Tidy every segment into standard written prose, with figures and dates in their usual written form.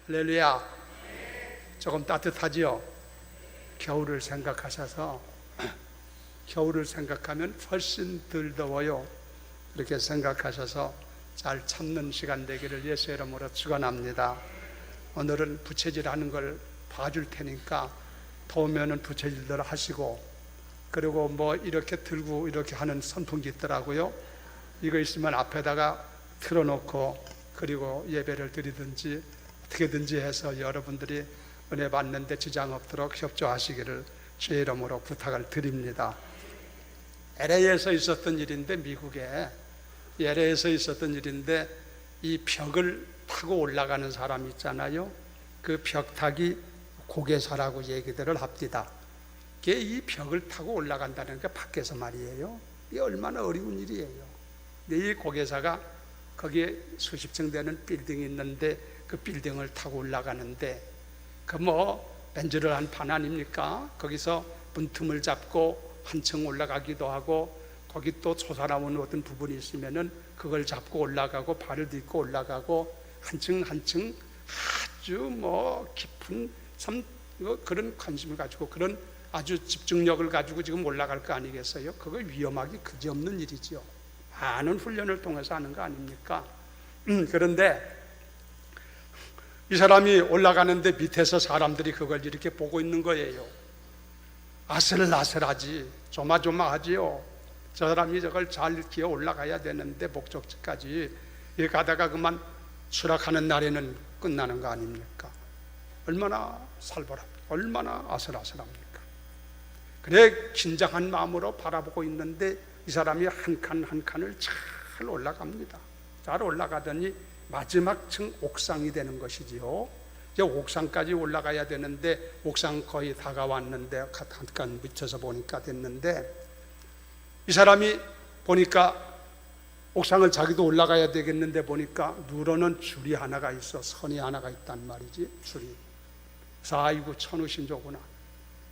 할렐루야. 조금 따뜻하지요? 겨울을 생각하셔서 겨울을 생각하면 훨씬 덜 더워요. 그렇게 생각하셔서 잘 참는 시간 되기를 예수의 이름으로 축원합니다. 오늘은 부채질하는 걸 봐줄 테니까 더우면은 부채질들 하시고, 그리고 뭐 이렇게 들고 이렇게 하는 선풍기 있더라고요. 이거 있으면 앞에다가 틀어놓고 그리고 예배를 드리든지 어떻게든지 해서 여러분들이 은혜 받는데 지장 없도록 협조하시기를 주의 이름으로 부탁을 드립니다. LA에서 있었던 일인데, 미국에 LA에서 있었던 일인데, 이 벽을 타고 올라가는 사람 있잖아요. 그 벽타기 고개사라고 얘기들을 합디다. 그게 이 벽을 타고 올라간다는 게 밖에서 말이에요. 이게 얼마나 어려운 일이에요. 근데 이 고개사가 거기에 수십 층 되는 빌딩이 있는데 그 빌딩을 타고 올라가는데, 그 뭐 벤즈를 판 아닙니까? 거기서 문틈을 잡고 한층 올라가기도 하고, 거기 또 솟아나오는 어떤 부분이 있으면은 그걸 잡고 올라가고 발을 딛고 올라가고, 한층 한층 아주 뭐 깊은 참 그런 관심을 가지고 그런 아주 집중력을 가지고 지금 올라갈 거 아니겠어요? 그거 위험하기 그지없는 일이지요. 많은 훈련을 통해서 하는 거 아닙니까? 그런데 이 사람이 올라가는데 밑에서 사람들이 그걸 이렇게 보고 있는 거예요. 아슬아슬하지, 조마조마하지요. 저 사람이 저걸 잘 기어 올라가야 되는데 목적지까지 가다가 그만 추락하는 날에는 끝나는 거 아닙니까? 얼마나 살벌합니까? 얼마나 아슬아슬합니까? 그래 긴장한 마음으로 바라보고 있는데 이 사람이 한 칸 한 칸을 잘 올라갑니다. 잘 올라가더니 마지막 층 옥상이 되는 것이지요. 이제 옥상까지 올라가야 되는데 옥상 거의 다가왔는데 잠깐 밑에서 보니까 됐는데, 이 사람이 보니까 옥상을 자기도 올라가야 되겠는데 보니까 누르는 줄이 하나가 있어. 선이 하나가 있단 말이지, 줄이. 그래서 아이고 천우신조구나.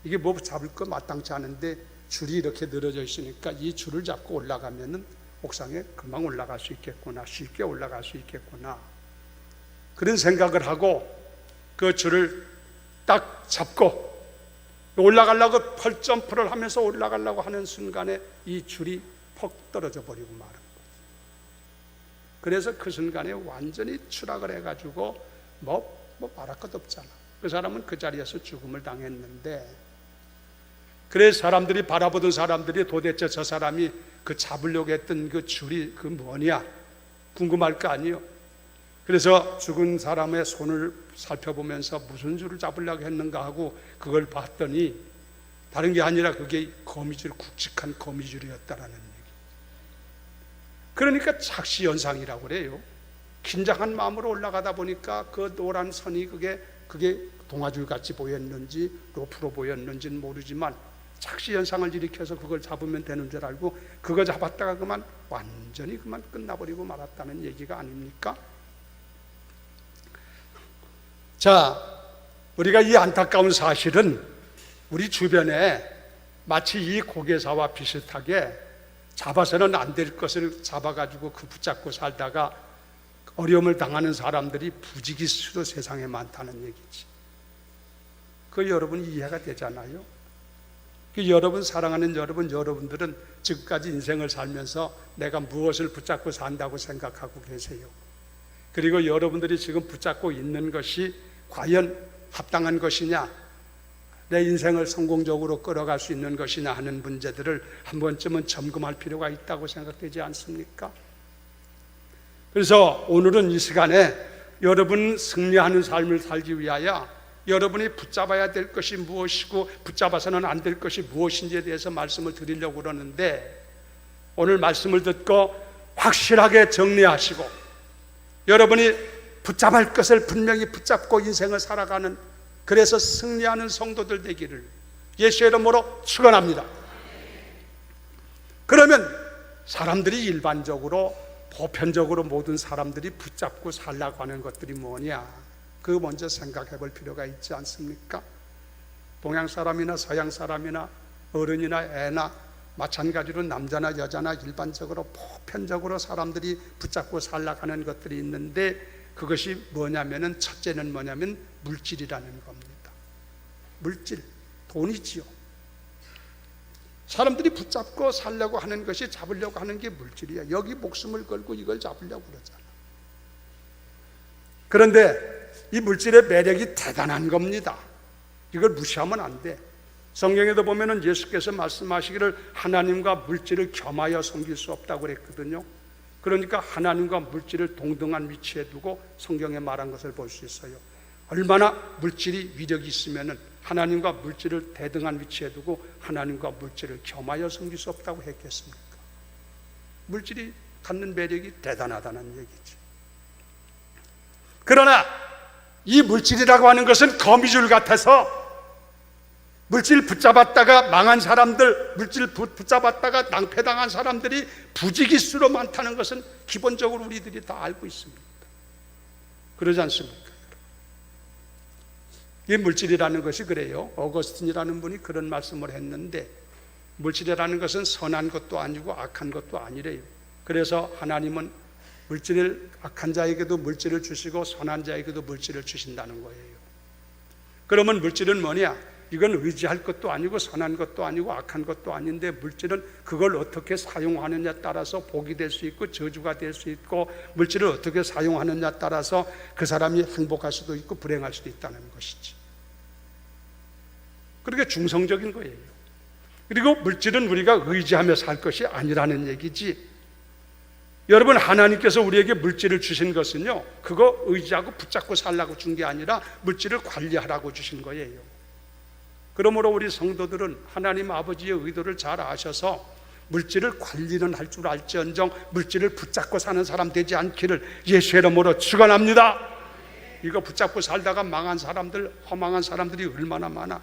이게 뭐 잡을 거 마땅치 않은데 줄이 이렇게 늘어져 있으니까 이 줄을 잡고 올라가면은 옥상에 금방 올라갈 수 있겠구나, 쉽게 올라갈 수 있겠구나, 그런 생각을 하고 그 줄을 딱 잡고 올라가려고 펄점프를 하면서 올라가려고 하는 순간에 이 줄이 퍽 떨어져 버리고 마는 거예요. 그래서 그 순간에 완전히 추락을 해가지고 뭐 말할 것 없잖아. 그 사람은 그 자리에서 죽음을 당했는데, 그래서 사람들이 바라보던 사람들이 도대체 저 사람이 그 잡으려고 했던 그 줄이 그 뭐냐 궁금할 거 아니에요. 그래서 죽은 사람의 손을 살펴보면서 무슨 줄을 잡으려고 했는가 하고 그걸 봤더니 다른 게 아니라 그게 거미줄, 굵직한 거미줄이었다라는 얘기. 그러니까 착시현상이라고 그래요. 긴장한 마음으로 올라가다 보니까 그 노란 선이 그게 동아줄 같이 보였는지 로프로 보였는지는 모르지만 착시현상을 일으켜서 그걸 잡으면 되는 줄 알고 그거 잡았다가 그만 완전히 그만 끝나버리고 말았다는 얘기가 아닙니까? 자, 우리가 이 안타까운 사실은 우리 주변에 마치 이 고개사와 비슷하게 잡아서는 안 될 것을 잡아가지고 그 붙잡고 살다가 어려움을 당하는 사람들이 부지기수로 세상에 많다는 얘기지. 그 여러분 이해가 되잖아요. 그 여러분 사랑하는 여러분들은 지금까지 인생을 살면서 내가 무엇을 붙잡고 산다고 생각하고 계세요. 그리고 여러분들이 지금 붙잡고 있는 것이 과연 합당한 것이냐, 내 인생을 성공적으로 끌어갈 수 있는 것이냐 하는 문제들을 한 번쯤은 점검할 필요가 있다고 생각되지 않습니까? 그래서 오늘은 이 시간에 여러분 승리하는 삶을 살기 위하여 여러분이 붙잡아야 될 것이 무엇이고 붙잡아서는 안 될 것이 무엇인지에 대해서 말씀을 드리려고 그러는데, 오늘 말씀을 듣고 확실하게 정리하시고 여러분이 붙잡을 것을 분명히 붙잡고 인생을 살아가는, 그래서 승리하는 성도들 되기를 예수의 이름으로 축원합니다. 그러면 사람들이 일반적으로 보편적으로 모든 사람들이 붙잡고 살라고 하는 것들이 뭐냐, 그거 먼저 생각해 볼 필요가 있지 않습니까? 동양 사람이나 서양 사람이나 어른이나 애나 마찬가지로 남자나 여자나 일반적으로 보편적으로 사람들이 붙잡고 살라고 하는 것들이 있는데, 그것이 뭐냐면은 첫째는 뭐냐면 물질이라는 겁니다. 물질, 돈이지요. 사람들이 붙잡고 살려고 하는 것이, 잡으려고 하는 게 물질이야. 여기 목숨을 걸고 이걸 잡으려고 그러잖아. 그런데 이 물질의 매력이 대단한 겁니다. 이걸 무시하면 안 돼. 성경에도 보면은 예수께서 말씀하시기를 하나님과 물질을 겸하여 섬길 수 없다고 그랬거든요. 그러니까 하나님과 물질을 동등한 위치에 두고 성경에 말한 것을 볼 수 있어요. 얼마나 물질이 위력이 있으면은 하나님과 물질을 대등한 위치에 두고 하나님과 물질을 겸하여 섬길 수 없다고 했겠습니까? 물질이 갖는 매력이 대단하다는 얘기지. 그러나 이 물질이라고 하는 것은 거미줄 같아서 물질 붙잡았다가 망한 사람들, 물질 붙잡았다가 낭패당한 사람들이 부지기수로 많다는 것은 기본적으로 우리들이 다 알고 있습니다. 그러지 않습니까? 이 물질이라는 것이 그래요. 어거스틴이라는 분이 그런 말씀을 했는데, 물질이라는 것은 선한 것도 아니고 악한 것도 아니래요. 그래서 하나님은 물질을, 악한 자에게도 물질을 주시고 선한 자에게도 물질을 주신다는 거예요. 그러면 물질은 뭐냐? 이건 의지할 것도 아니고 선한 것도 아니고 악한 것도 아닌데, 물질은 그걸 어떻게 사용하느냐에 따라서 복이 될 수 있고 저주가 될 수 있고, 물질을 어떻게 사용하느냐에 따라서 그 사람이 행복할 수도 있고 불행할 수도 있다는 것이지. 그렇게 중성적인 거예요. 그리고 물질은 우리가 의지하며 살 것이 아니라는 얘기지. 여러분, 하나님께서 우리에게 물질을 주신 것은요, 그거 의지하고 붙잡고 살라고 준 게 아니라 물질을 관리하라고 주신 거예요. 그러므로 우리 성도들은 하나님 아버지의 의도를 잘 아셔서 물질을 관리는 할 줄 알지언정 물질을 붙잡고 사는 사람 되지 않기를 예수의 이름으로 축원합니다. 이거 붙잡고 살다가 망한 사람들, 허망한 사람들이 얼마나 많아.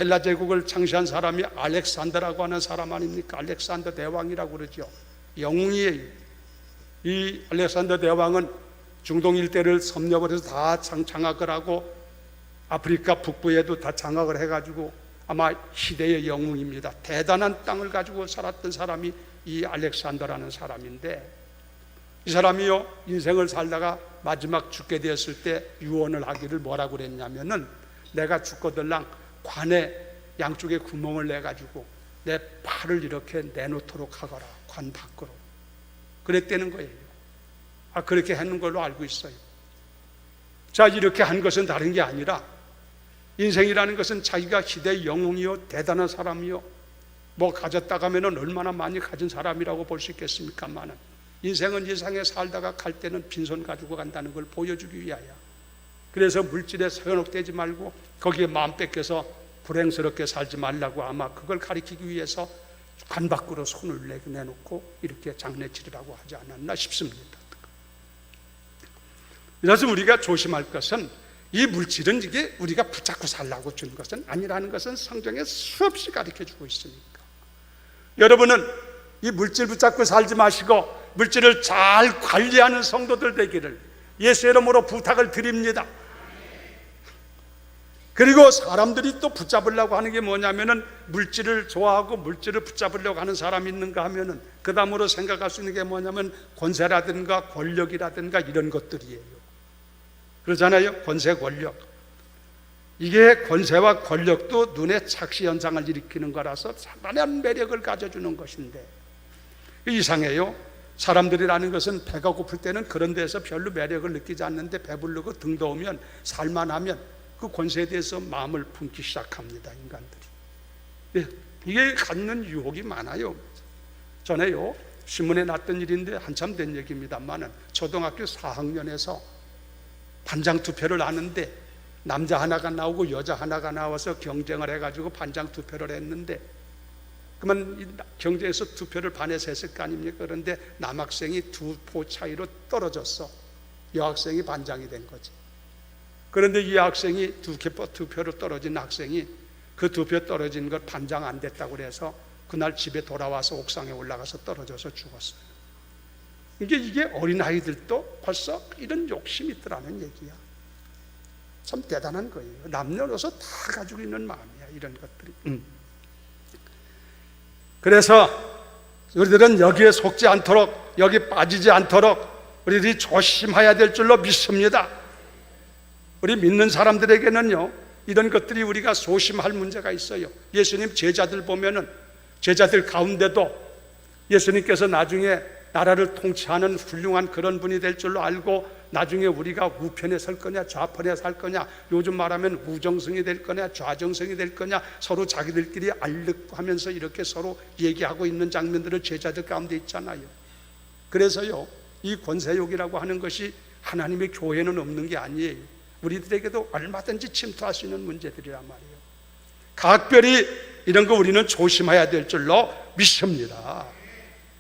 헬라 제국을 창시한 사람이 알렉산더라고 하는 사람 아닙니까? 알렉산더 대왕이라고 그러죠. 영웅이에요. 이 알렉산더 대왕은 중동 일대를 섭렵을 해서 다 장악을 하고 아프리카 북부에도 다 장악을 해가지고 아마 시대의 영웅입니다. 대단한 땅을 가지고 살았던 사람이 이 알렉산더라는 사람인데, 이 사람이요, 인생을 살다가 마지막 죽게 되었을 때 유언을 하기를 뭐라고 그랬냐면은, 내가 죽거들랑 관에 양쪽에 구멍을 내가지고 내 팔을 이렇게 내놓도록 하거라, 관 밖으로. 그랬다는 거예요. 그렇게 하는 걸로 알고 있어요. 자, 이렇게 한 것은 다른 게 아니라, 인생이라는 것은 자기가 시대의 영웅이요, 대단한 사람이요, 뭐 가졌다 가면은 얼마나 많이 가진 사람이라고 볼 수 있겠습니까만은, 인생은 이 세상에 살다가 갈 때는 빈손 가지고 간다는 걸 보여주기 위하여. 그래서 물질에 현혹되지 말고 거기에 마음 뺏겨서 불행스럽게 살지 말라고 아마 그걸 가리키기 위해서 관 밖으로 손을 내놓고 이렇게 장례치르라고 하지 않았나 싶습니다. 그래서 우리가 조심할 것은, 이 물질은 이게 우리가 붙잡고 살라고 준 것은 아니라는 것은 성경에 수없이 가르쳐주고 있으니까, 여러분은 이 물질 붙잡고 살지 마시고 물질을 잘 관리하는 성도들 되기를 예수의 이름으로 부탁을 드립니다. 그리고 사람들이 또 붙잡으려고 하는 게 뭐냐면은, 물질을 좋아하고 물질을 붙잡으려고 하는 사람이 있는가 하면은 그 다음으로 생각할 수 있는 게 뭐냐면 권세라든가 권력이라든가 이런 것들이에요. 그러잖아요. 권세, 권력. 이게 권세와 권력도 눈에 착시 현상을 일으키는 거라서 상당한 매력을 가져주는 것인데, 이상해요. 사람들이라는 것은 배가 고플 때는 그런 데서 별로 매력을 느끼지 않는데, 배부르고 등 더우면 살만하면 그 권세에 대해서 마음을 품기 시작합니다, 인간들이. 이게 갖는 유혹이 많아요. 전에요, 신문에 났던 일인데 한참 된 얘기입니다만은, 초등학교 4학년에서 반장 투표를 하는데 남자 하나가 나오고 여자 하나가 나와서 경쟁을 해가지고 반장 투표를 했는데, 그러면 경쟁에서 투표를 반에서 했을 거 아닙니까? 그런데 남학생이 2표 차이로 떨어졌어. 여학생이 반장이 된 거지. 그런데 이 학생이 2표로 떨어진 학생이 그 2표 떨어진 걸 반장 안 됐다고 그래서 그날 집에 돌아와서 옥상에 올라가서 떨어져서 죽었어요. 이게 어린아이들도 벌써 이런 욕심이 있더라는 얘기야. 참 대단한 거예요. 남녀노소 다 가지고 있는 마음이야, 이런 것들이. 그래서 우리들은 여기에 속지 않도록, 여기 빠지지 않도록 우리들이 조심해야 될 줄로 믿습니다. 우리 믿는 사람들에게는요, 이런 것들이 우리가 소심할 문제가 있어요. 예수님 제자들 보면은, 제자들 가운데도 예수님께서 나중에 나라를 통치하는 훌륭한 그런 분이 될 줄로 알고, 나중에 우리가 우편에 설 거냐 좌편에 설 거냐, 요즘 말하면 우정성이 될 거냐 좌정성이 될 거냐, 서로 자기들끼리 알력하면서 이렇게 서로 얘기하고 있는 장면들을 제자들 가운데 있잖아요. 그래서요, 이 권세욕이라고 하는 것이 하나님의 교회는 없는 게 아니에요. 우리들에게도 얼마든지 침투할 수 있는 문제들이란 말이에요. 각별히 이런 거 우리는 조심해야 될 줄로 믿습니다.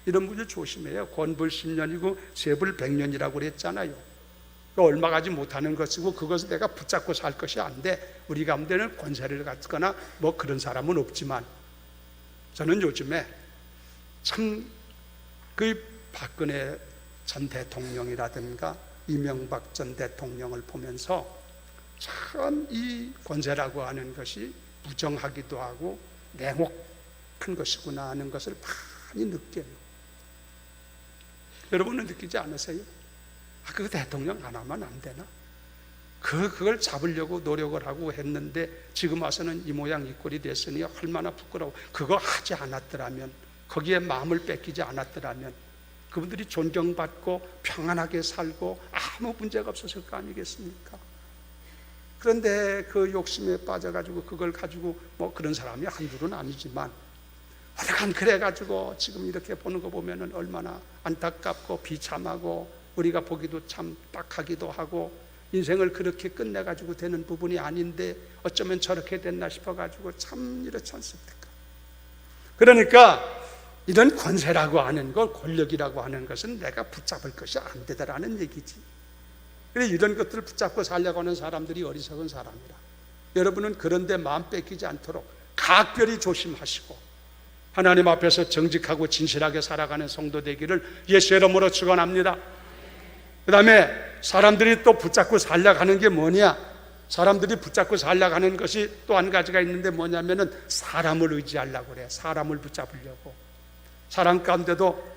이런 문제 조심해요. 권불 10년이고 세불 100년이라고 그랬잖아요. 얼마 가지 못하는 것이고 그것을 내가 붙잡고 살 것이 안 돼. 우리 가운데는 권세를 갖거나 뭐 그런 사람은 없지만, 저는 요즘에 참 그 박근혜 전 대통령이라든가 이명박 전 대통령을 보면서 참 이 권세라고 하는 것이 무정하기도 하고 냉혹한 것이구나 하는 것을 많이 느껴요. 여러분은 느끼지 않으세요? 그 대통령 하나만 안 되나? 그걸 잡으려고 노력을 하고 했는데 지금 와서는 이 모양 이 꼴이 됐으니 얼마나 부끄러워. 그거 하지 않았더라면, 거기에 마음을 뺏기지 않았더라면 그분들이 존경받고 평안하게 살고 아무 문제가 없었을 거 아니겠습니까? 그런데 그 욕심에 빠져가지고 그걸 가지고 뭐 그런 사람이 한둘은 아니지만, 하여간 그래가지고 지금 이렇게 보는 거 보면은 얼마나 안타깝고 비참하고, 우리가 보기도 참 딱하기도 하고, 인생을 그렇게 끝내가지고 되는 부분이 아닌데 어쩌면 저렇게 됐나 싶어가지고 참 이렇지 않습니까? 그러니까 이런 권세라고 하는 것, 권력이라고 하는 것은 내가 붙잡을 것이 안 되더라는 얘기지. 그래, 이런 것들을 붙잡고 살려고 하는 사람들이 어리석은 사람이라. 여러분은 그런데 마음 뺏기지 않도록 각별히 조심하시고 하나님 앞에서 정직하고 진실하게 살아가는 성도 되기를 예수의 이름으로 축원합니다. 그 다음에 사람들이 또 붙잡고 살려고 하는 게 뭐냐? 사람들이 붙잡고 살려고 하는 것이 또 한 가지가 있는데 뭐냐면은 사람을 의지하려고 그래요. 사람을 붙잡으려고. 사람 가운데도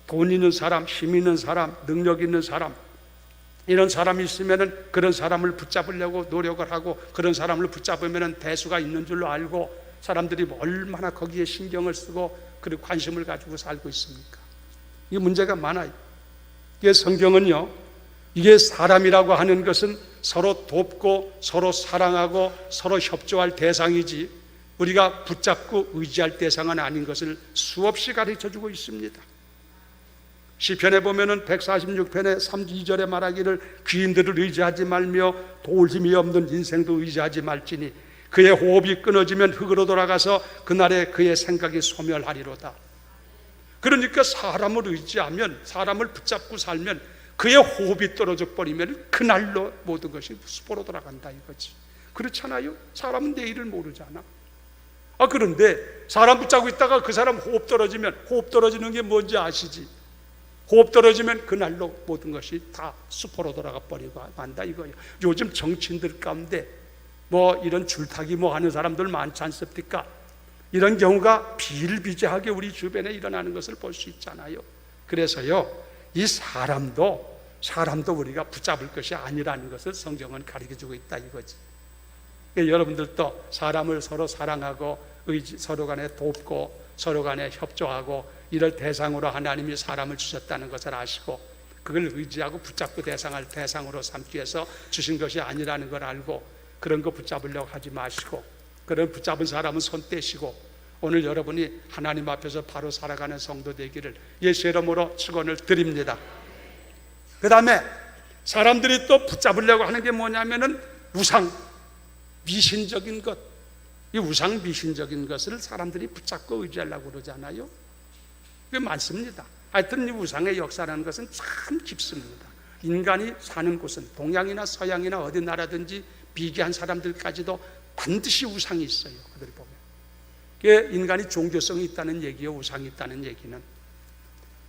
돈 있는 사람, 힘 있는 사람, 능력 있는 사람, 이런 사람이 있으면은 그런 사람을 붙잡으려고 노력을 하고, 그런 사람을 붙잡으면은 대수가 있는 줄로 알고, 사람들이 얼마나 거기에 신경을 쓰고 그리고 관심을 가지고 살고 있습니까? 이 문제가 많아요. 이게 성경은요, 이게 사람이라고 하는 것은 서로 돕고 서로 사랑하고 서로 협조할 대상이지 우리가 붙잡고 의지할 대상은 아닌 것을 수없이 가르쳐주고 있습니다. 시편에 보면은 146편에 2절에 말하기를 귀인들을 의지하지 말며 도울 힘이 없는 인생도 의지하지 말지니 그의 호흡이 끊어지면 흙으로 돌아가서 그날에 그의 생각이 소멸하리로다. 그러니까 사람을 의지하면, 사람을 붙잡고 살면 그의 호흡이 떨어져 버리면 그날로 모든 것이 수포로 돌아간다 이거지. 그렇잖아요? 사람은 내일을 모르잖아. 그런데 사람 붙잡고 있다가 그 사람 호흡 떨어지면, 호흡 떨어지는 게 뭔지 아시지? 호흡 떨어지면 그날로 모든 것이 다 수포로 돌아가 버리고 만다 이거예요. 요즘 정치인들 가운데 뭐 이런 줄타기 뭐 하는 사람들 많지 않습니까? 이런 경우가 비일비재하게 우리 주변에 일어나는 것을 볼 수 있잖아요. 그래서요, 이 사람도 우리가 붙잡을 것이 아니라는 것을 성경은 가르쳐주고 있다 이거지. 여러분들도 사람을 서로 사랑하고 서로 간에 돕고 서로 간에 협조하고 이럴 대상으로 하나님이 사람을 주셨다는 것을 아시고, 그걸 의지하고 붙잡고 대상할 대상으로 삼기 위해서 주신 것이 아니라는 걸 알고, 그런 거 붙잡으려고 하지 마시고, 그런 붙잡은 사람은 손 떼시고 오늘 여러분이 하나님 앞에서 바로 살아가는 성도 되기를 예수의 이름으로 축원을 드립니다. 그 다음에 사람들이 또 붙잡으려고 하는 게 뭐냐면은 우상, 미신적인 것. 이 우상 미신적인 것을 사람들이 붙잡고 의지하려고 그러잖아요. 그게 많습니다. 하여튼 이 우상의 역사라는 것은 참 깊습니다. 인간이 사는 곳은 동양이나 서양이나 어디 나라든지 비계한 사람들까지도 반드시 우상이 있어요. 그들 보면. 그게 인간이 종교성이 있다는 얘기예요. 우상이 있다는 얘기는.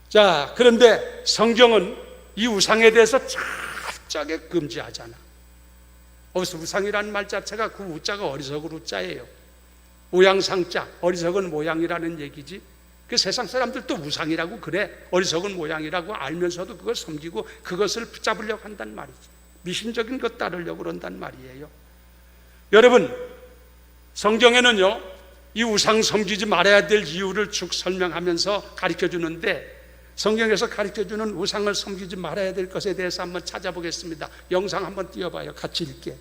자, 그런데 성경은 이 우상에 대해서 철저하게 금지하잖아. 우상이라는 말 자체가 그 우자가 어리석은 우자예요. 우양상자, 어리석은 모양이라는 얘기지. 그 세상 사람들도 우상이라고 그래. 어리석은 모양이라고 알면서도 그걸 섬기고 그것을 붙잡으려고 한단 말이지. 미신적인 것 따르려고 그런단 말이에요. 여러분, 성경에는요, 이 우상 섬기지 말아야 될 이유를 쭉 설명하면서 가르쳐 주는데, 성경에서 가르쳐 주는 우상을 섬기지 말아야 될 것에 대해서 한번 찾아보겠습니다. 영상 한번 띄워봐요. 같이 읽게.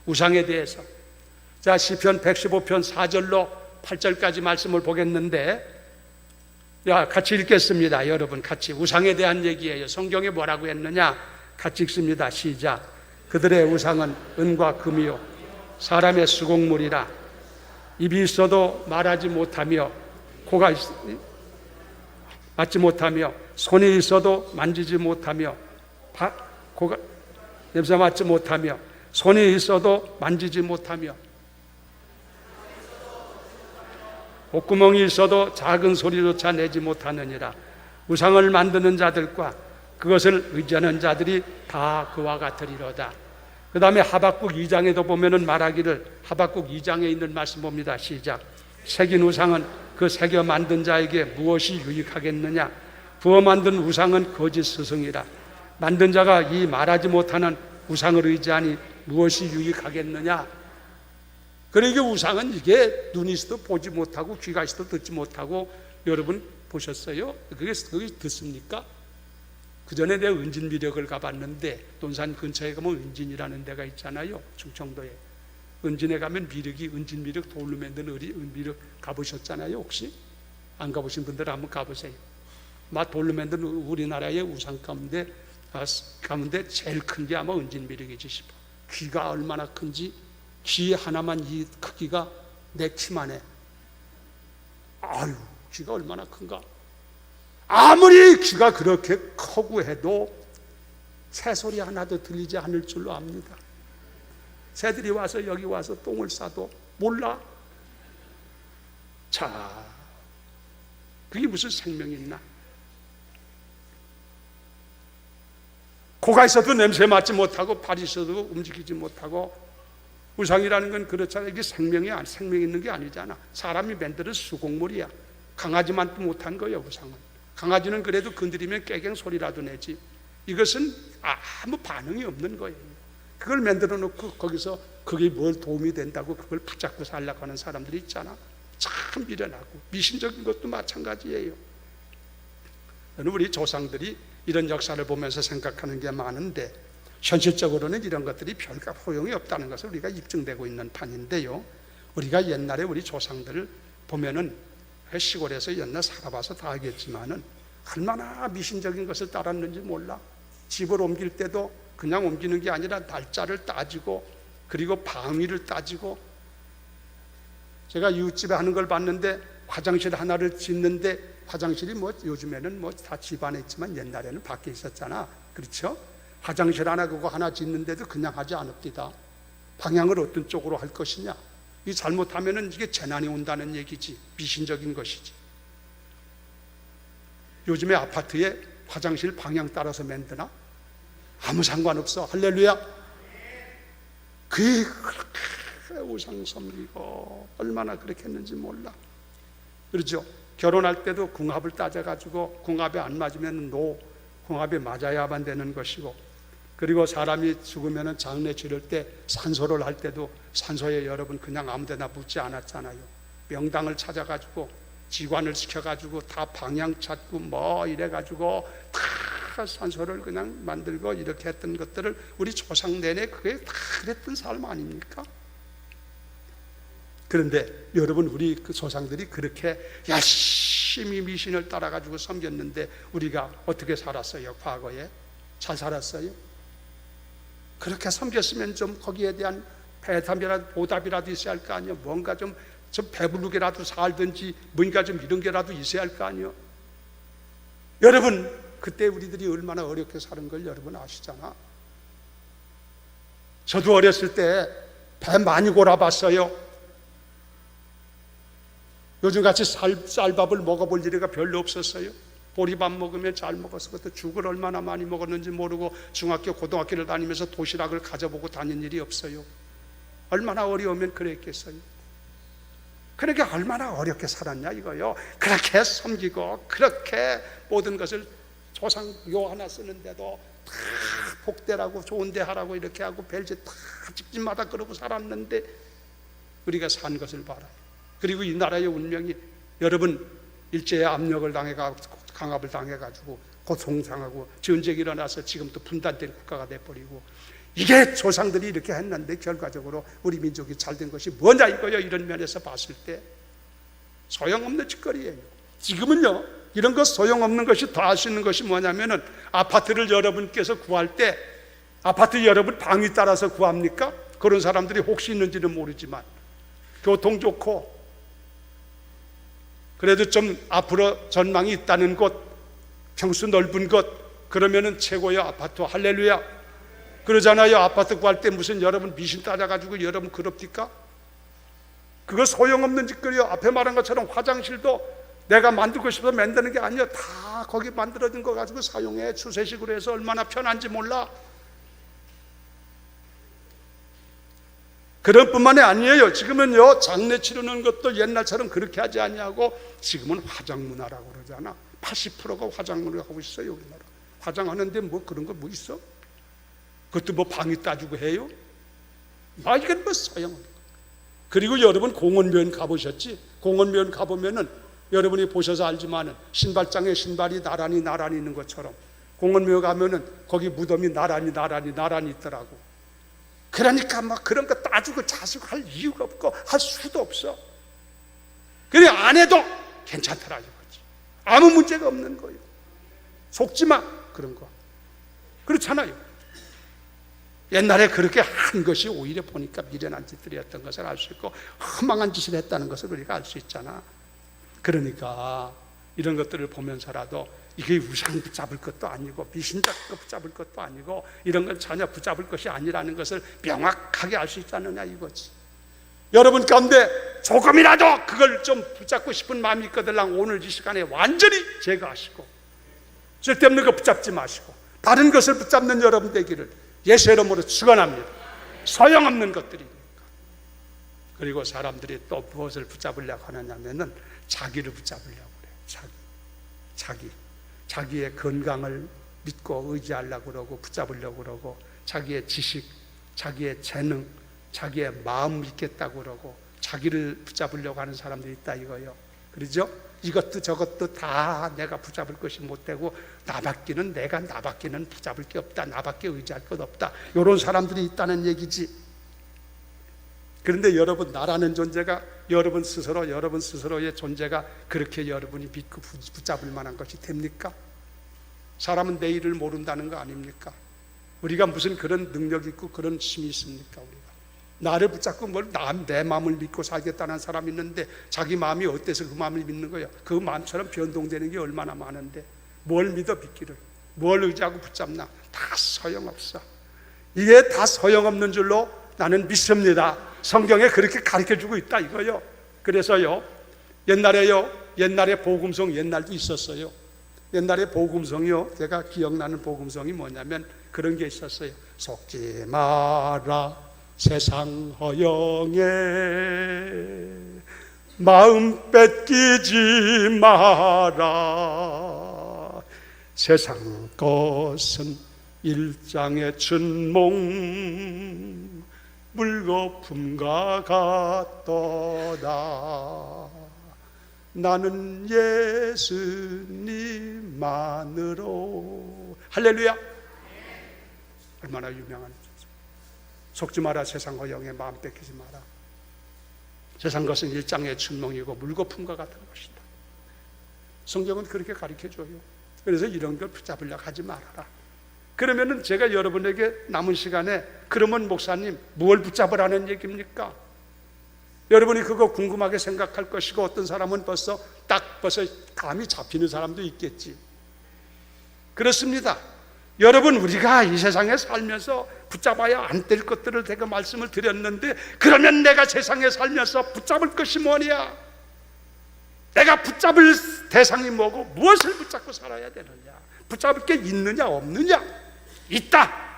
우상에 대해서. 자, 시편 115편 4절로 8절까지 말씀을 보겠는데, 같이 읽겠습니다. 여러분 같이. 우상에 대한 얘기예요. 성경에 뭐라고 했느냐? 같이 읽습니다. 시작. 그들의 우상은 은과 금이요 사람의 수공물이라. 입이 있어도 말하지 못하며, 코가 맞지 못하며, 손이 있어도 만지지 못하며, 코가 냄새 맡지 못하며, 손이 있어도 만지지 못하며, 콧구멍이 있어도 작은 소리조차 내지 못하느니라. 우상을 만드는 자들과 그것을 의지하는 자들이 다 그와 같으리로다. 그 다음에 하박국 2장에도 보면은 말하기를, 하박국 2장에 있는 말씀 봅니다. 시작. 새긴 우상은 그 새겨 만든 자에게 무엇이 유익하겠느냐? 부어 만든 우상은 거짓 스승이라. 만든 자가 이 말하지 못하는 우상을 의지하니 무엇이 유익하겠느냐? 그러니까 우상은 이게 눈이 있어도 보지 못하고 귀가 있어도 듣지 못하고, 여러분 보셨어요? 그게 듣습니까? 그 전에 내가 은진미력을 가봤는데, 논산 근처에 가면 은진이라는 데가 있잖아요. 충청도에. 은진에 가면 미륵이, 은진미륵 돌로 만든 미륵 가보셨잖아요. 혹시? 안 가보신 분들은 한번 가보세요. 돌로 만든 우리나라의 우상 가운데 제일 큰 게 아마 은진미륵이지 싶어. 귀가 얼마나 큰지, 귀 하나만 이 크기가 내 키만 해. 아유, 귀가 얼마나 큰가. 아무리 귀가 그렇게 크고 해도 새소리 하나도 들리지 않을 줄로 압니다. 새들이 와서 여기 와서 똥을 싸도 몰라. 자, 그게 무슨 생명이 있나? 코가 있어도 냄새 맡지 못하고, 발이 있어도 움직이지 못하고. 우상이라는 건 그렇잖아. 이게 생명이 있는 게 아니잖아. 사람이 만드는 수공물이야. 강아지만 못한 거예요. 우상은. 강아지는 그래도 건드리면 깨갱 소리라도 내지. 이것은 아무 반응이 없는 거예요. 그걸 만들어 놓고 거기서 그게 뭘 도움이 된다고 그걸 붙잡고 살려고 하는 사람들이 있잖아. 참 미련하고. 미신적인 것도 마찬가지예요. 우리 조상들이 이런 역사를 보면서 생각하는 게 많은데, 현실적으로는 이런 것들이 별 소용이 없다는 것을 우리가 입증되고 있는 판인데요. 우리가 옛날에 우리 조상들을 보면은, 시골에서 옛날 살아봐서 다 알겠지만은 얼마나 미신적인 것을 따랐는지 몰라. 집을 옮길 때도 그냥 옮기는 게 아니라 날짜를 따지고, 그리고 방위를 따지고. 제가 이웃집에 하는 걸 봤는데, 화장실 하나를 짓는데, 화장실이 요즘에는 다 집안에 있지만 옛날에는 밖에 있었잖아. 그렇죠? 화장실 하나 그거 하나 짓는데도 그냥 하지 않읍니다. 방향을 어떤 쪽으로 할 것이냐. 이 잘못하면은 이게 재난이 온다는 얘기지. 미신적인 것이지. 요즘에 아파트에 화장실 방향 따라서 만드나? 아무 상관없어. 할렐루야. 그게 그렇게 우상 섬기고 얼마나 그렇게 했는지 몰라. 그렇죠? 결혼할 때도 궁합을 따져가지고 궁합에 안 맞으면 궁합에 맞아야만 되는 것이고, 그리고 사람이 죽으면 장례 치를 때 산소를 할 때도 산소에 여러분 그냥 아무데나 묻지 않았잖아요. 명당을 찾아가지고 지관을 시켜가지고 다 방향 찾고 이래가지고 다 산소를 그냥 만들고 이렇게 했던 것들을 우리 조상 내내 그게 다 그랬던 삶 아닙니까? 그런데 여러분, 우리 그 조상들이 그렇게 열심히 미신을 따라가지고 섬겼는데 우리가 어떻게 살았어요? 과거에 잘 살았어요? 그렇게 섬겼으면 좀 거기에 대한 보답이라도 있어야 할 거 아니에요. 뭔가 좀 배부르게라도 살든지 뭔가 좀 이런 게라도 있어야 할 거 아니에요. 여러분, 그때 우리들이 얼마나 어렵게 사는 걸 여러분 아시잖아. 저도 어렸을 때 배 많이 골아봤어요. 요즘같이 쌀밥을 먹어볼 일이가 별로 없었어요. 보리밥 먹으면 잘 먹었어. 그때 죽을 얼마나 많이 먹었는지 모르고 중학교, 고등학교를 다니면서 도시락을 가져보고 다닌 일이 없어요. 얼마나 어려우면 그랬겠어요. 그러니까 얼마나 어렵게 살았냐 이거요. 그렇게 섬기고 그렇게 모든 것을 조상 요 하나 쓰는데도 다 복대라고 좋은 데 하라고 이렇게 하고 별짓 다 집집마다 그러고 살았는데 우리가 산 것을 봐라. 그리고 이 나라의 운명이 여러분 일제의 압력을 당해가지고 강압을 당해가지고 고통당하고 전쟁이 일어나서 지금 또 분단된 국가가 돼버리고 이게 조상들이 이렇게 했는데 결과적으로 우리 민족이 잘된 것이 뭐냐 이거요. 이런 면에서 봤을 때 소용없는 짓거리예요. 지금은요 이런 것 소용없는 것이 더 할 수 있는 것이 뭐냐면은 아파트를 여러분께서 구할 때 아파트 여러분 방위 따라서 구합니까? 그런 사람들이 혹시 있는지는 모르지만 교통 좋고 그래도 좀 앞으로 전망이 있다는 곳, 평수 넓은 곳, 그러면은 최고의 아파트. 할렐루야. 그러잖아요. 아파트 구할 때 무슨 여러분 미신 따져가지고 여러분 그럽니까? 그거 소용없는 짓거리요. 앞에 말한 것처럼 화장실도 내가 만들고 싶어서 만드는 게 아니에요. 다 거기 만들어진 거 가지고 사용해. 추세식으로 해서 얼마나 편한지 몰라. 그런 뿐만이 아니에요. 지금은요 장례 치르는 것도 옛날처럼 그렇게 하지 아니하고 지금은 화장 문화라고 그러잖아. 80%가 화장문을 하고 있어요. 우리나라 화장하는데 뭐 그런 거 뭐 있어? 그것도 뭐 방위 따주고 해요? 이건 뭐 소용없는 거. 그리고 여러분 공원묘연 가보셨지? 공원묘연 가보면은 여러분이 보셔서 알지만은 신발장에 신발이 나란히 있는 것처럼 공원묘연 가면은 거기 무덤이 나란히 있더라고. 그러니까 막 그런 거 따지고 자수고 할 이유가 없고 할 수도 없어. 그래 안 해도 괜찮더라 이거지. 아무 문제가 없는 거예요. 속지 마 그런 거. 그렇잖아요. 옛날에 그렇게 한 것이 오히려 보니까 미련한 짓들이었던 것을 알 수 있고 허망한 짓을 했다는 것을 우리가 알 수 있잖아. 그러니까 이런 것들을 보면서라도 이게 우상 붙잡을 것도 아니고 미신자 붙잡을 것도 아니고 이런 건 전혀 붙잡을 것이 아니라는 것을 명확하게 알 수 있지 않느냐 이거지. 여러분 가운데 조금이라도 그걸 좀 붙잡고 싶은 마음이 있거들랑 오늘 이 시간에 완전히 제거하시고 쓸데없는 거 붙잡지 마시고 다른 것을 붙잡는 여러분 되기를 예수 이름으로 축원합니다. 소용없는 것들이니까. 그리고 사람들이 또 무엇을 붙잡으려고 하느냐면은 자기를 붙잡으려고 그래요. 자기의 건강을 믿고 의지하려고 그러고 붙잡으려고 그러고 자기의 지식, 자기의 재능, 자기의 마음 믿겠다고 그러고 자기를 붙잡으려고 하는 사람들이 있다 이거예요. 그러죠? 이것도 저것도 다 내가 붙잡을 것이 못되고 나밖에는 붙잡을 게 없다. 나밖에 의지할 것 없다. 이런 사람들이 있다는 얘기지. 그런데 여러분 나라는 존재가 여러분 스스로의 존재가 그렇게 여러분이 믿고 붙잡을 만한 것이 됩니까? 사람은 내일을 모른다는 거 아닙니까? 우리가 무슨 그런 능력이 있고 그런 힘이 있습니까? 우리가 나를 붙잡고 내 마음을 믿고 살겠다는 사람이 있는데 자기 마음이 어때서 그 마음을 믿는 거예요? 그 마음처럼 변동되는 게 얼마나 많은데 뭘 믿어 믿기를, 뭘 의지하고 붙잡나? 다 소용없어. 이게 다 소용없는 줄로 나는 믿습니다. 성경에 그렇게 가르쳐주고 있다 이거요. 그래서요 옛날에 복음성 옛날도 있었어요. 옛날에 복음성이요, 제가 기억나는 복음성이 뭐냐면 그런 게 있었어요. 속지 마라 세상 허영에 마음 뺏기지 마라. 세상 것은 일장의 춘몽 물거품과 같도다. 나는 예수님만으로. 할렐루야. 얼마나 유명한 속지 마라 세상 허영에 마음 뺏기지 마라. 세상 것은 일장의 춘몽이고 물거품과 같은 것이다. 성경은 그렇게 가르쳐줘요. 그래서 이런 걸 붙잡으려고 하지 말아라. 그러면은 제가 여러분에게 남은 시간에 그러면 목사님 무엇을 붙잡으라는 얘기입니까? 여러분이 그거 궁금하게 생각할 것이고 어떤 사람은 벌써 감이 잡히는 사람도 있겠지. 그렇습니다. 여러분 우리가 이 세상에 살면서 붙잡아야 안 될 것들을 제가 말씀을 드렸는데 그러면 내가 세상에 살면서 붙잡을 것이 뭐냐? 내가 붙잡을 대상이 뭐고 무엇을 붙잡고 살아야 되느냐? 붙잡을 게 있느냐 없느냐? 있다.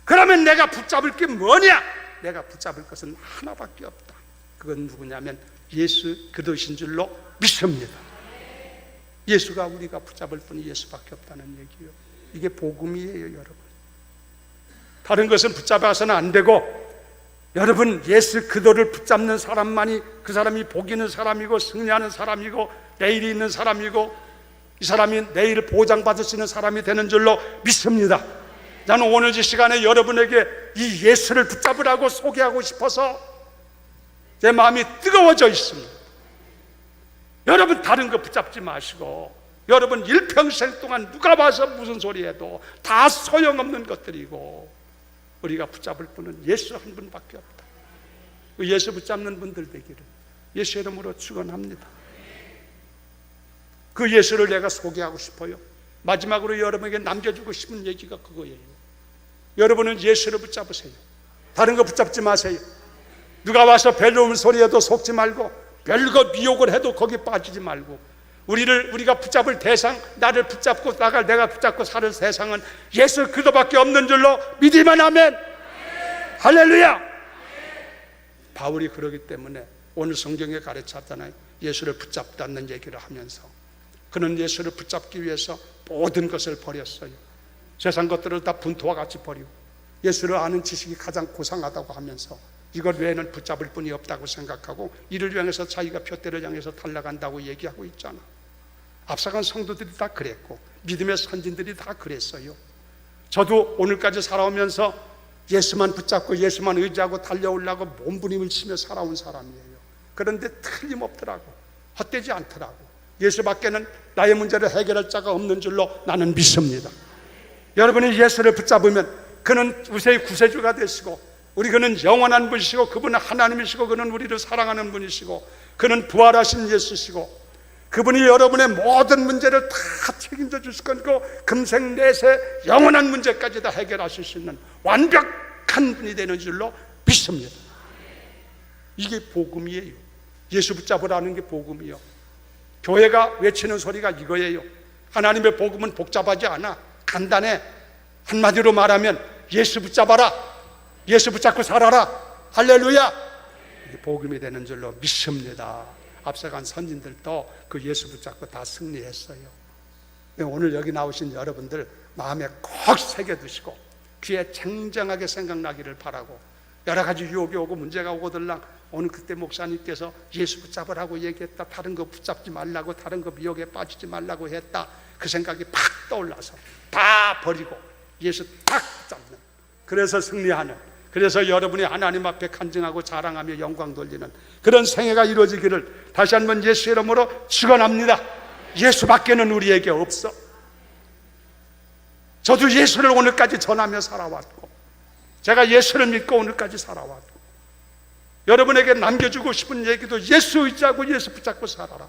그러면 내가 붙잡을 게 뭐냐? 내가 붙잡을 것은 하나밖에 없다. 그건 누구냐면 예수 그리스도신 줄로 믿습니다. 예수가 우리가 붙잡을 분이 예수밖에 없다는 얘기예요. 이게 복음이에요, 여러분. 다른 것은 붙잡아서는 안 되고, 여러분 예수 그리스도를 붙잡는 사람만이 그 사람이 복 있는 사람이고 승리하는 사람이고 내일이 있는 사람이고 이 사람이 내일 보장받을 수 있는 사람이 되는 줄로 믿습니다. 나는 오늘 이 시간에 여러분에게 이 예수를 붙잡으라고 소개하고 싶어서 제 마음이 뜨거워져 있습니다. 여러분 다른 거 붙잡지 마시고, 여러분 일평생 동안 누가 봐서 무슨 소리 해도 다 소용없는 것들이고, 우리가 붙잡을 분은 예수 한 분밖에 없다. 그 예수 붙잡는 분들 되기를 예수 이름으로 축원합니다. 그 예수를 내가 소개하고 싶어요. 마지막으로 여러분에게 남겨주고 싶은 얘기가 그거예요. 여러분은 예수를 붙잡으세요. 다른 거 붙잡지 마세요. 누가 와서 별로운 소리 해도 속지 말고, 별거 미혹을 해도 거기 빠지지 말고, 우리가 붙잡을 대상, 나를 붙잡고 내가 붙잡고 살 세상은 예수 그리스도밖에 없는 줄로 믿으면 아멘. 할렐루야. 바울이 그러기 때문에 오늘 성경에 가르쳤잖아요. 예수를 붙잡다는 얘기를 하면서 그는 예수를 붙잡기 위해서 모든 것을 버렸어요. 세상 것들을 다 분토와 같이 버리고 예수를 아는 지식이 가장 고상하다고 하면서 이것 외에는 붙잡을 분이 없다고 생각하고 이를 향해서 자기가 표대를 향해서 달려간다고 얘기하고 있잖아. 앞서간 성도들이 다 그랬고 믿음의 선진들이 다 그랬어요. 저도 오늘까지 살아오면서 예수만 붙잡고 예수만 의지하고 달려오려고 몸부림을 치며 살아온 사람이에요. 그런데 틀림없더라고. 헛되지 않더라고. 예수밖에는 나의 문제를 해결할 자가 없는 줄로 나는 믿습니다. 여러분이 예수를 붙잡으면 그는 우리의 구세주가 되시고, 그는 영원한 분이시고, 그분은 하나님이시고, 그는 우리를 사랑하는 분이시고, 그는 부활하신 예수시고, 그분이 여러분의 모든 문제를 다 책임져 주실 거고 금생 내세 영원한 문제까지 다 해결하실 수 있는 완벽한 분이 되는 줄로 믿습니다. 이게 복음이에요. 예수 붙잡으라는 게 복음이요. 교회가 외치는 소리가 이거예요. 하나님의 복음은 복잡하지 않아. 간단해. 한마디로 말하면 예수 붙잡아라. 예수 붙잡고 살아라. 할렐루야. 이게 복음이 되는 줄로 믿습니다. 앞서간 선진들도 그 예수 붙잡고 다 승리했어요. 오늘 여기 나오신 여러분들 마음에 꼭 새겨두시고 귀에 쟁쟁하게 생각나기를 바라고, 여러 가지 유혹이 오고 문제가 오고들랑 오늘 그때 목사님께서 예수 붙잡으라고 얘기했다, 다른 거 붙잡지 말라고, 다른 거 미혹에 빠지지 말라고 했다, 그 생각이 팍 떠올라서 다 버리고 예수 딱 붙잡는, 그래서 승리하는, 그래서 여러분이 하나님 앞에 간증하고 자랑하며 영광 돌리는 그런 생애가 이루어지기를 다시 한번 예수 이름으로 축원합니다. 예수밖에는 우리에게 없어. 저도 예수를 오늘까지 전하며 살아왔고, 제가 예수를 믿고 오늘까지 살아왔고, 여러분에게 남겨주고 싶은 얘기도 예수 의지하고 예수 붙잡고 살아라,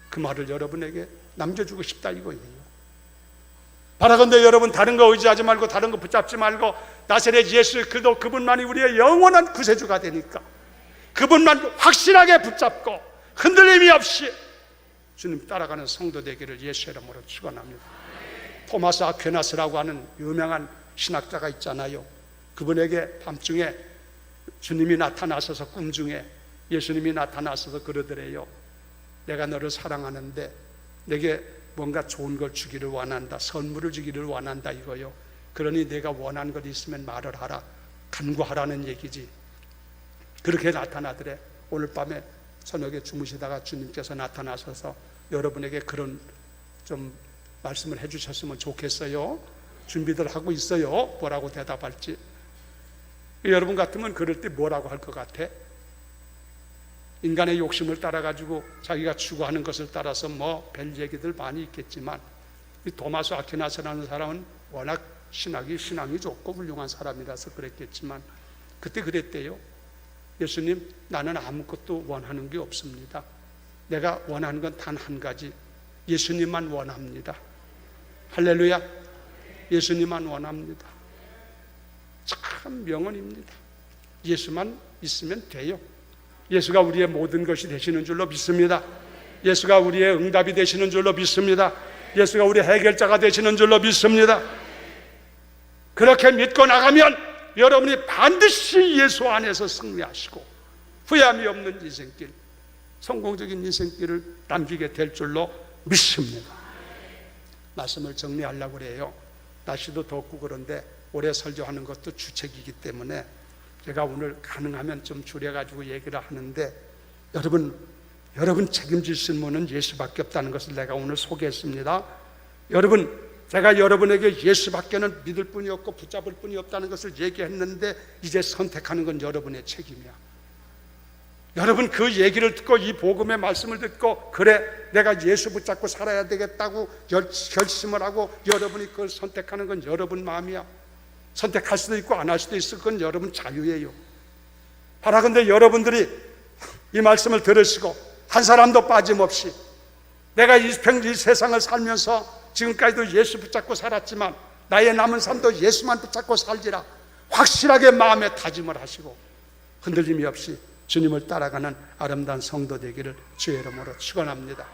그 말을 여러분에게 남겨주고 싶다 이거예요. 바라건대 여러분 다른 거 의지하지 말고 다른 거 붙잡지 말고 나사렛 예수 그리스도, 그분만이 우리의 영원한 구세주가 되니까 그분만 확실하게 붙잡고 흔들림이 없이 주님 따라가는 성도 되기를 예수 이름으로 축원합니다. 토마스 아퀴나스라고 하는 유명한 신학자가 있잖아요. 그분에게 밤중에 주님이 나타나셔서, 꿈 중에 예수님이 나타나셔서 그러더래요. 내가 너를 사랑하는데 내게 뭔가 좋은 걸 주기를 원한다, 선물을 주기를 원한다 이거요. 그러니 내가 원하는 것 있으면 말을 하라, 간구하라는 얘기지. 그렇게 나타나더래. 오늘 밤에 저녁에 주무시다가 주님께서 나타나셔서 여러분에게 그런 좀 말씀을 해주셨으면 좋겠어요. 준비들 하고 있어요. 뭐라고 대답할지. 여러분 같으면 그럴 때 뭐라고 할 것 같아? 인간의 욕심을 따라가지고 자기가 추구하는 것을 따라서 뭐 별 얘기들 많이 있겠지만, 이 토마스 아퀴나스라는 사람은 워낙 신앙이 좋고 훌륭한 사람이라서 그랬겠지만 그때 그랬대요. 예수님, 나는 아무것도 원하는 게 없습니다. 내가 원하는 건 단 한 가지, 예수님만 원합니다. 할렐루야. 예수님만 원합니다. 참 명언입니다. 예수만 있으면 돼요. 예수가 우리의 모든 것이 되시는 줄로 믿습니다. 예수가 우리의 응답이 되시는 줄로 믿습니다. 예수가 우리의 해결자가 되시는 줄로 믿습니다. 그렇게 믿고 나가면 여러분이 반드시 예수 안에서 승리하시고 후회함이 없는 인생길, 성공적인 인생길을 남기게 될 줄로 믿습니다. 말씀을 정리하려고 그래요. 날씨도 덥고 그런데 오래 설교하는 것도 주책이기 때문에 제가 오늘 가능하면 좀 줄여가지고 얘기를 하는데, 여러분 책임질 수 있는 분은 예수밖에 없다는 것을 내가 오늘 소개했습니다. 여러분, 제가 여러분에게 예수밖에는 믿을 뿐이 없고 붙잡을 뿐이 없다는 것을 얘기했는데, 이제 선택하는 건 여러분의 책임이야. 여러분, 그 얘기를 듣고 이 복음의 말씀을 듣고, 그래 내가 예수 붙잡고 살아야 되겠다고 결심을 하고 여러분이 그걸 선택하는 건 여러분 마음이야. 선택할 수도 있고 안 할 수도 있을 건 여러분 자유예요. 바라건대 여러분들이 이 말씀을 들으시고 한 사람도 빠짐없이, 내가 이 세상을 살면서 지금까지도 예수 붙잡고 살았지만 나의 남은 삶도 예수만 붙잡고 살리라, 확실하게 마음에 다짐을 하시고 흔들림이 없이 주님을 따라가는 아름다운 성도 되기를 주의 이름으로 축원합니다.